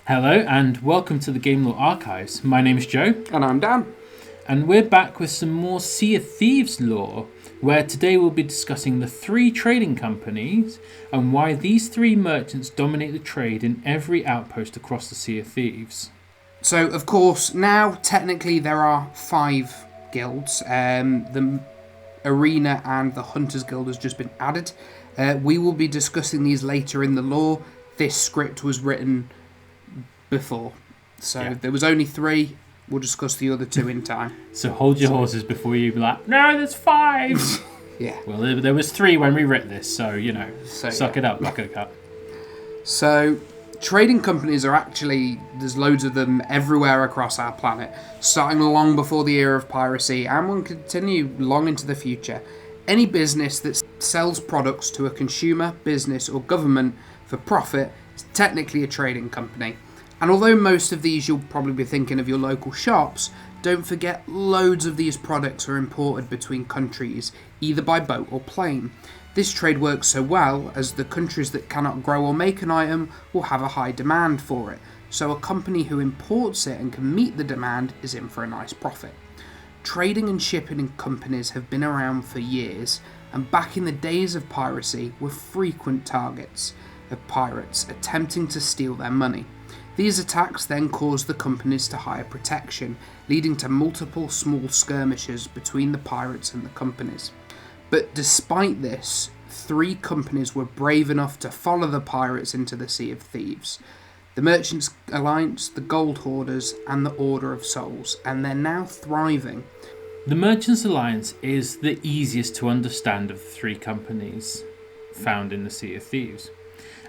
Hello and welcome to the Game Lore Archives. My name is Joe. And I'm Dan. And we're back with some more Sea of Thieves lore, where today we'll be discussing the 3 trading companies and why these 3 merchants dominate the trade in every outpost across the Sea of Thieves. So, of course, now technically there are 5 guilds. The Arena and the Hunters Guild has just been added. We will be discussing these later in the lore. This script was written before. So There was only 3. We'll discuss the other 2 in time. So hold your horses before you be like, no, there's 5! Yeah. Well, there was 3 when we writ this, so, suck it up, Buttercup. So, trading companies are actually, there's loads of them everywhere across our planet, starting long before the era of piracy and will continue long into the future. Any business that sells products to a consumer, business or government for profit is technically a trading company. And although most of these you'll probably be thinking of your local shops, don't forget loads of these products are imported between countries, either by boat or plane. This trade works so well as the countries that cannot grow or make an item will have a high demand for it, so a company who imports it and can meet the demand is in for a nice profit. Trading and shipping companies have been around for years, and back in the days of piracy were frequent targets of pirates attempting to steal their money. These attacks then caused the companies to hire protection, leading to multiple small skirmishes between the pirates and the companies. But despite this, 3 companies were brave enough to follow the pirates into the Sea of Thieves. The Merchants Alliance, the Gold Hoarders, and the Order of Souls, and they're now thriving. The Merchants Alliance is the easiest to understand of the 3 companies found in the Sea of Thieves,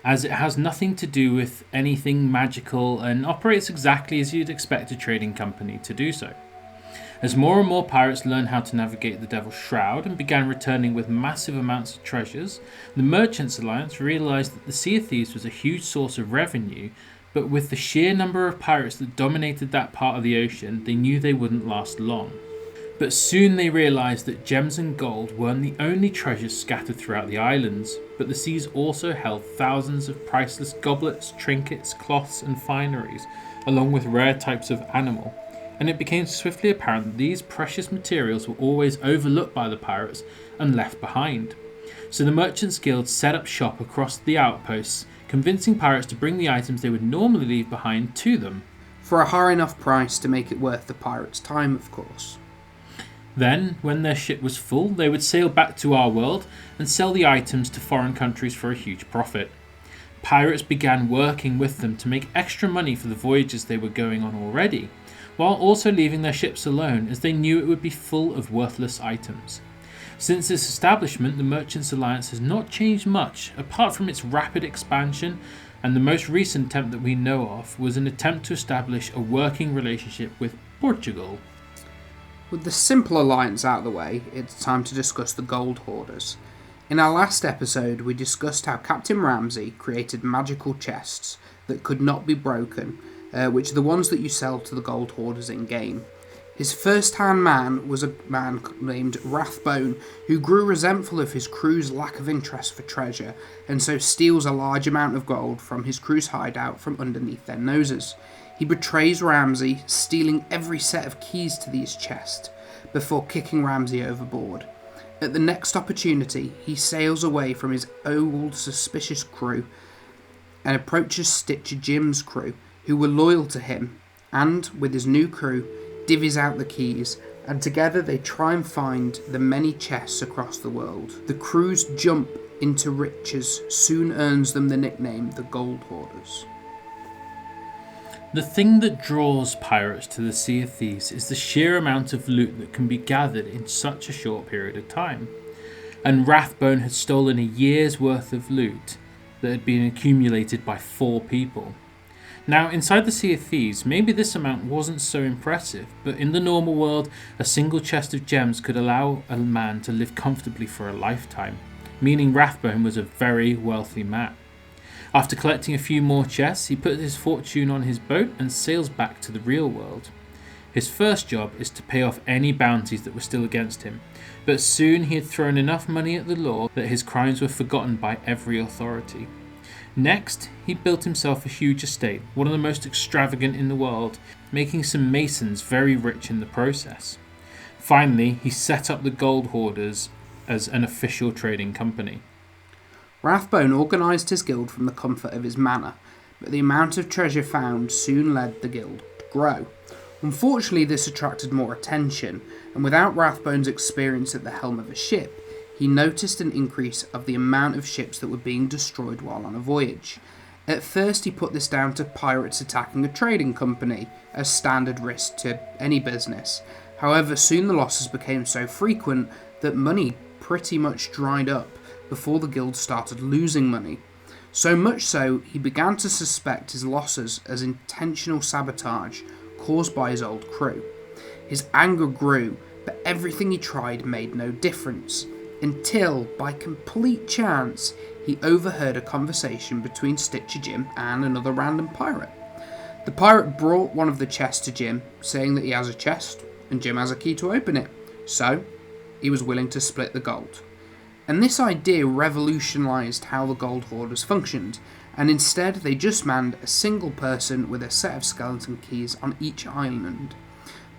as it has nothing to do with anything magical and operates exactly as you'd expect a trading company to do so. As more and more pirates learned how to navigate the Devil's Shroud and began returning with massive amounts of treasures, the Merchants Alliance realised that the Sea of Thieves was a huge source of revenue, but with the sheer number of pirates that dominated that part of the ocean, they knew they wouldn't last long. But soon they realised that gems and gold weren't the only treasures scattered throughout the islands, but the seas also held thousands of priceless goblets, trinkets, cloths and fineries, along with rare types of animal. And it became swiftly apparent that these precious materials were always overlooked by the pirates and left behind. So the Merchants Guild set up shop across the outposts, convincing pirates to bring the items they would normally leave behind to them. For a high enough price to make it worth the pirates' time, of course. Then, when their ship was full, they would sail back to our world and sell the items to foreign countries for a huge profit. Pirates began working with them to make extra money for the voyages they were going on already, while also leaving their ships alone as they knew it would be full of worthless items. Since its establishment, the Merchants Alliance has not changed much, apart from its rapid expansion, and the most recent attempt that we know of was an attempt to establish a working relationship with Portugal. With the simple alliance out of the way, it's time to discuss the Gold Hoarders. In our last episode, we discussed how Captain Ramsay created magical chests that could not be broken, which are the ones that you sell to the Gold Hoarders in-game. His first-hand man was a man named Rathbone, who grew resentful of his crew's lack of interest for treasure, and so steals a large amount of gold from his crew's hideout from underneath their noses. He betrays Ramsay, stealing every set of keys to these chests, before kicking Ramsay overboard. At the next opportunity, he sails away from his old suspicious crew and approaches Stitcher Jim's crew, who were loyal to him, and, with his new crew, divvies out the keys, and together they try and find the many chests across the world. The crew's jump into riches soon earns them the nickname the Gold Hoarders. The thing that draws pirates to the Sea of Thieves is the sheer amount of loot that can be gathered in such a short period of time. And Rathbone had stolen a year's worth of loot that had been accumulated by 4 people. Now, inside the Sea of Thieves, maybe this amount wasn't so impressive, but in the normal world, a single chest of gems could allow a man to live comfortably for a lifetime, meaning Rathbone was a very wealthy man. After collecting a few more chests, he puts his fortune on his boat and sails back to the real world. His first job is to pay off any bounties that were still against him, but soon he had thrown enough money at the law that his crimes were forgotten by every authority. Next, he built himself a huge estate, one of the most extravagant in the world, making some masons very rich in the process. Finally, he set up the Gold Hoarders as an official trading company. Rathbone organised his guild from the comfort of his manor, but the amount of treasure found soon led the guild to grow. Unfortunately, this attracted more attention, and without Rathbone's experience at the helm of a ship, he noticed an increase of the amount of ships that were being destroyed while on a voyage. At first, he put this down to pirates attacking a trading company, a standard risk to any business. However, soon the losses became so frequent that money pretty much dried up before the guild started losing money. So much so, he began to suspect his losses as intentional sabotage caused by his old crew. His anger grew, but everything he tried made no difference, until, by complete chance, he overheard a conversation between Stitcher Jim and another random pirate. The pirate brought one of the chests to Jim, saying that he has a chest, and Jim has a key to open it, so he was willing to split the gold. And this idea revolutionised how the Gold Hoarders functioned, and instead they just manned a single person with a set of skeleton keys on each island.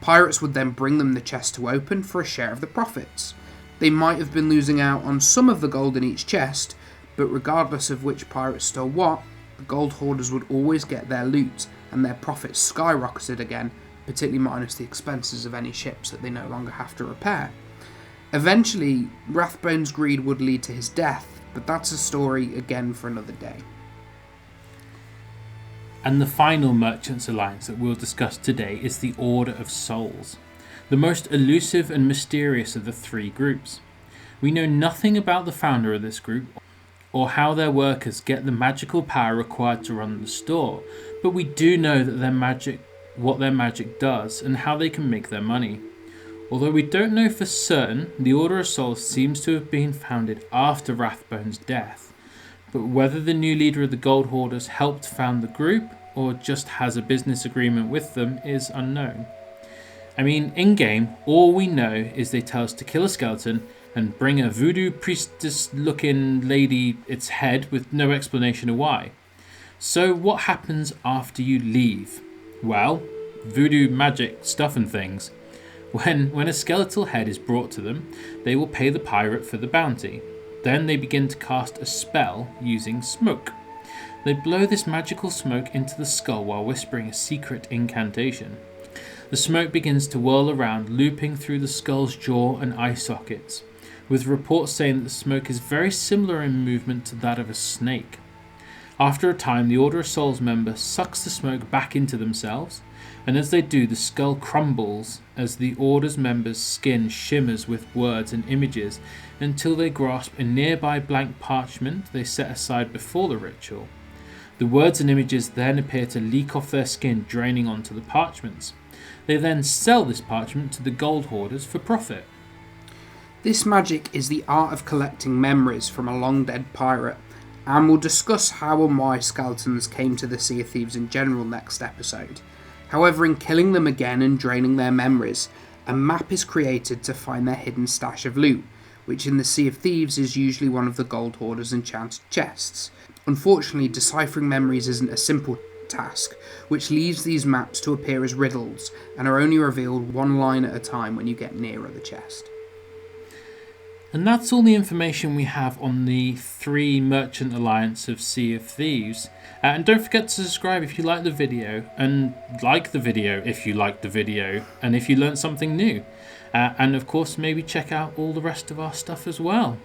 Pirates would then bring them the chest to open for a share of the profits. They might have been losing out on some of the gold in each chest, but regardless of which pirate stole what, the Gold Hoarders would always get their loot, and their profits skyrocketed again, particularly minus the expenses of any ships that they no longer have to repair. Eventually, Rathbone's greed would lead to his death, but that's a story again for another day. And the final Merchants Alliance that we'll discuss today is the Order of Souls, the most elusive and mysterious of the three groups. We know nothing about the founder of this group or how their workers get the magical power required to run the store, but we do know that what their magic does and how they can make their money. Although we don't know for certain, the Order of Souls seems to have been founded after Rathbone's death. But whether the new leader of the Gold Hoarders helped found the group or just has a business agreement with them is unknown. I mean, in-game, all we know is they tell us to kill a skeleton and bring a voodoo priestess-looking lady its head with no explanation of why. So what happens after you leave? Well, voodoo magic stuff and things. When a skeletal head is brought to them, they will pay the pirate for the bounty. Then they begin to cast a spell using smoke. They blow this magical smoke into the skull while whispering a secret incantation. The smoke begins to whirl around, looping through the skull's jaw and eye sockets, with reports saying that the smoke is very similar in movement to that of a snake. After a time, the Order of Souls member sucks the smoke back into themselves, and as they do, the skull crumbles as the Order's member's skin shimmers with words and images until they grasp a nearby blank parchment they set aside before the ritual. The words and images then appear to leak off their skin, draining onto the parchments. They then sell this parchment to the Gold Hoarders for profit. This magic is the art of collecting memories from a long-dead pirate, and we'll discuss how and why skeletons came to the Sea of Thieves in general next episode. However, in killing them again and draining their memories, a map is created to find their hidden stash of loot, which in the Sea of Thieves is usually one of the Gold Hoarders' enchanted chests. Unfortunately, deciphering memories isn't a simple task, which leaves these maps to appear as riddles and are only revealed one line at a time when you get nearer the chest. And that's all the information we have on the 3 Merchant Alliance of Sea of Thieves. And don't forget to subscribe if you like the video, and like the video if you liked the video, and if you learned something new. And of course, maybe check out all the rest of our stuff as well.